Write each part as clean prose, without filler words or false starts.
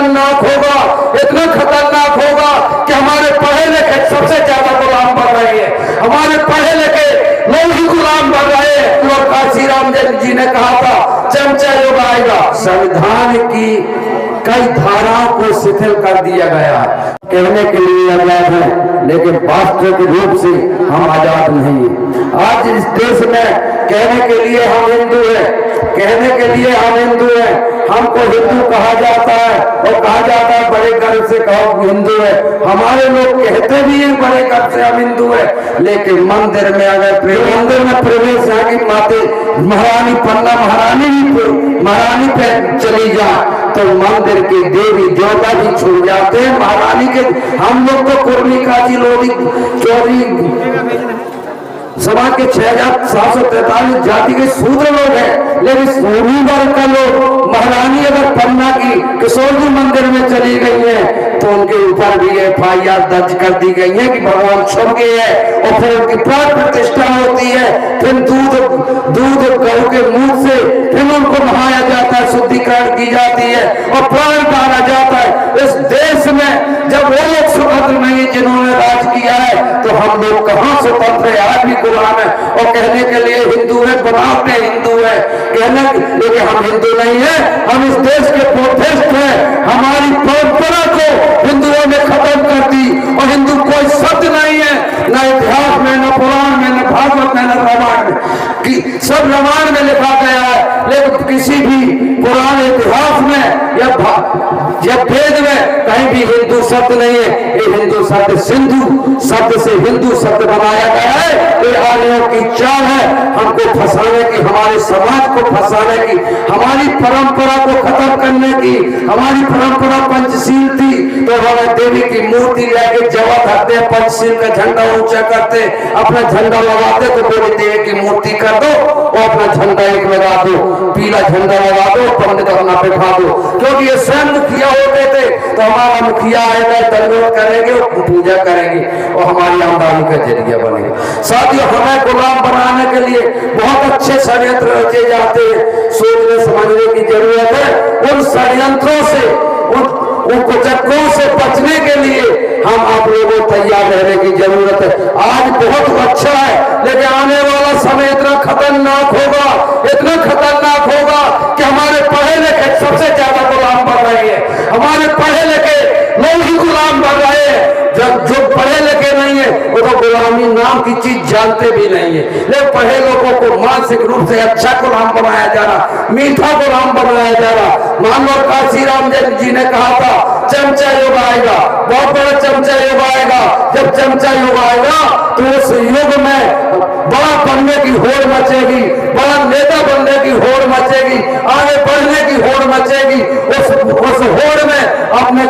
खतरनाक होगा, इतना खतरनाक होगा कि हमारे पढ़े लिखे सबसे ज्यादा गुलाम बन रहे हैं, हमारे पढ़े लिखे लोग ही गुलाम बन रहे हैं। और काशी राम जी ने कहा था चमचा युग आएगा। संविधान की कई धाराओं को शिथिल कर दिया गया है। कहने के लिए आजाद है, लेकिन वास्तविक रूप से हम आजाद नहीं है। आज इस देश में कहने के लिए हम हिंदू हैं, कहने के लिए हम हिंदू हैं, हमको हिंदू कहा जाता है और कहा जाता है बड़े गर्व से कहो हिंदू है। हमारे लोग कहते भी हैं बड़े गर्व से हम हिंदू है, लेकिन मंदिर में अगर मंदिर में प्रवेश यहाँ की माते महारानी पन्ना महारानी पे चली जाए तो मंदिर की देवी देवता भी छूट जाते हैं। महारानी के हम लोग तो कुर्मी काजी लोधी चौधरी समाज के 6743 जाति के शूद्र लोग हैं, लेकिन सोनी वर्ग का लोग महारानी अगर पन्ना की किशोर जी मंदिर में चली गई है तो उनके ऊपर भी FIR दर्ज कर दी गई है कि भगवान छुप गए हैं और फिर उनकी प्राण प्रतिष्ठा होती है। फिर दूध गऊ के मुंह से फिर उनको नहाया जाता है, शुद्धिकरण की जाती है और प्राण डाला जाता है। इस देश में जब वो लोग स्वतंत्र नहीं जिन्होंने राज किया है तो हम लोग कहाँ स्वतंत्र है, आज भी गुलाम है। और कहने के लिए हिंदू है, बनावट में हिंदू है, कहने लेकिन हम हिंदू नहीं है, हम इस देश के प्रोटेस्ट है। हमारी परंपरा को हिंदुओं ने खत्म कर दी और हिंदू कोई शब्द नहीं है, न इतिहास में, न पुराण में, न भागवत में, न रामायण में, कि सब रामायण में लिखा गया है, लेकिन किसी भी पुराने इतिहास में या वेद में कहीं भी हिंदू शब्द नहीं है। ये हिंदू शब्द सिंधु शब्द से हिंदू शब्द बनाया गया है। ये आर्यों की चाल है हमको फंसाने की, हमारे समाज को फंसाने की, हमारी परंपरा को खत्म करने की। हमारी परंपरा पंचशील थी तो हमें देवी की मूर्ति लेके जवा धरते, पंचशील का झंडा ऊंचा करते, अपना झंडा लगाते तो बोले देवी की मूर्ति कर दो और अपना झंडा एक लगा दो, पीला झंडा लगा दो, पंडित अपना बैठा दो। क्योंकि ये स्वयं मुखिया होते थे तो हमारा मुखिया आएगा, दंडवत करेंगे और पूजा करेंगे और हमारी आमदनी का जरिया बनेगा। साथियों, हमें गुलाम बनाने के लिए बहुत अच्छे षड्यंत्र रचे जाते हैं, सोचने समझने की जरूरत है। उन षड्यंत्रों से, उन कुचक्रों से बचने के लिए हम आप लोगों को तैयार रहने की जरूरत है। आज बहुत अच्छा है, लेकिन आने वाला समय इतना खतरनाक होगा, इतना खतरनाक होगा कि हमारे पढ़े लिखे सबसे ज्यादा गुलाम बन रहे हैं, हमारे पढ़े लिखे लोग ही गुलाम बन रहे हैं। जब जो पढ़े लिखे नहीं है वो तो गुलामी नाम की चीज जानते भी नहीं है, लेकिन पढ़े लोगों को मानसिक रूप से अच्छा गुलाम बनाया जा रहा, मीठा गुलाम बनाया जा रहा। मान लो काशी राम जी ने कहा था चमचा युग आएगा, बहुत बड़ा चमचा युग आएगा। जब चमचा युग आएगा तो उस युग में बड़ा बनने की होड़ मचेगी, बड़ा नेता बनने की होड़ मचेगी, आगे बढ़ने की होड़ मचेगी। उस होड़ में अपने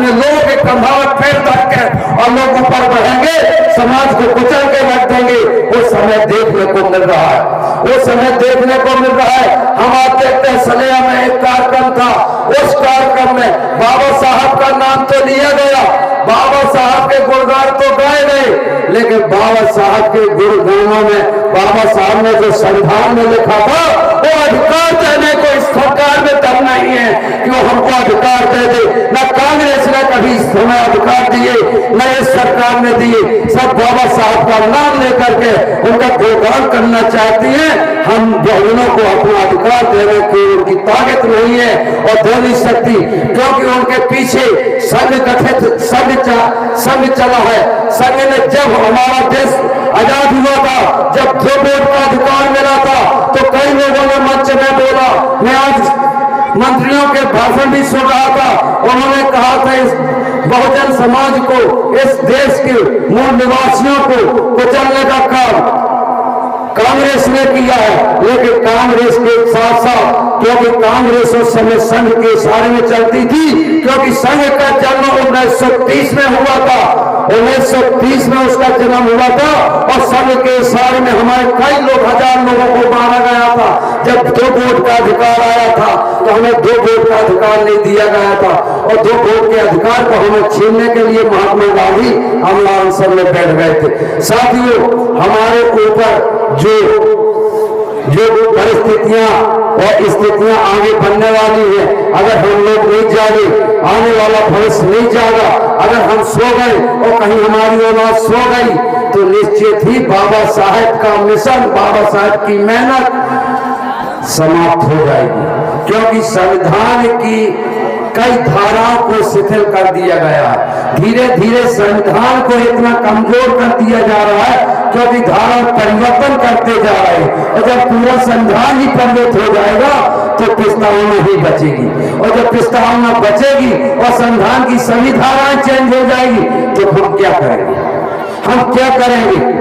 लोगों के कंधा में पैर रख के और लोग ऊपर बढ़ेंगे, समाज को कुचल के रख देंगे। वो समय देखने को मिल रहा है, वो समय देखने को मिल रहा है। हम आप देखते हैं सलेया में एक कार्यक्रम था, उस कार्यक्रम में बाबा साहब का नाम तो लिया गया, बाबा साहब के गुणगान तो गाए गए, लेकिन बाबा साहब के गुणगानों में बाबा साहब ने जो संविधान में लिखा था वो अधिकार देने को इस सरकार में दम नहीं है कि वो हमको अधिकार दे दे। न कांग्रेस ने कभी हमें अधिकार दिए, न इस सरकार ने दिए। सब बाबा साहब का नाम लेकर के उनका गुणगान करना चाहती है। हम बहुजनों को अपना अधिकार देने की उनकी ताकत नहीं है और दे नहीं सकती, क्योंकि उनके पीछे संघ गठित संघ चला है। संघ ने जब हमारा देश आजाद हुआ था, जब 2 वोट का अधिकार मिला था, तो कई लोगों ने मंच में बोला, मैं आज मंत्रियों के भाषण भी सुन रहा था, उन्होंने कहा था इस बहुजन समाज को, इस देश के मूल निवासियों को कुचलने का काम कांग्रेस ने किया है। लेकिन कांग्रेस के साथ साथ, क्योंकि कांग्रेस उस समय संघ के इशारे में चलती थी, क्योंकि संघ का जन्म 1930 में हुआ था, 1930 में उसका जन्म हुआ था और संघ के इशारे में हमारे कई लोग, 1000 लोगों को मारा गया था। जब 2 वोट का अधिकार आया था तो हमें 2 वोट का अधिकार नहीं दिया गया था और 2 वोट के अधिकार को हमें छीनने के लिए महात्मा गांधी अमला अनशन में बैठ गए थे। साथियों, हमारे ऊपर जो परिस्थितियां और स्थितियां आगे बढ़ने वाली है, अगर हम लोग नहीं जागे आने वाला भविष्य नहीं जाएगा। अगर हम सो गए और कहीं हमारी औलाद सो गई तो निश्चित ही बाबा साहेब का मिशन, बाबा साहेब की मेहनत समाप्त हो जाएगी, क्योंकि संविधान की कई धाराओं को शिथिल कर दिया गया है। धीरे धीरे संविधान को इतना कमजोर कर दिया जा रहा है क्योंकि धारा परिवर्तन करते जा रहे हैं, और जब पूरा संविधान ही परिवर्तित हो जाएगा तो प्रस्तावना ही बचेगी, और जब प्रस्तावना बचेगी और संविधान की सभी धाराएं चेंज हो जाएगी तो हम क्या करेंगे, हम क्या करेंगे।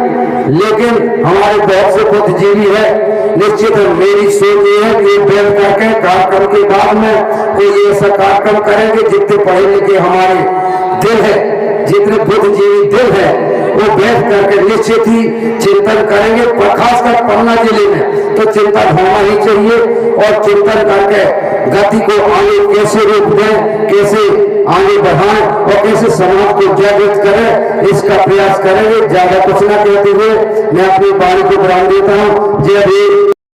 लेकिन हमारे बहुत से बुद्धिजीवी है, निश्चित मेरी सोच ये है कि बैठ करके कार्यक्रम के बाद में कोई ऐसा कार्यक्रम करेंगे जितने पढ़े लिखे हमारे दिल है, जितने बुद्धिजीवी दिल है, वो बैठ करके निश्चित ही चिंतन करेंगे। पर खासकर पन्ना जिले में तो चिंतन होना ही चाहिए, और चिंतन करके गति को आगे कैसे रोक दें, कैसे आगे बढ़ाएं और कैसे समाज को जागृत करें, इसका प्रयास करेंगे। ज्यादा कुछ न कहते हुए मैं अपनी वाणी को विराम देता हूँ। जय भीम।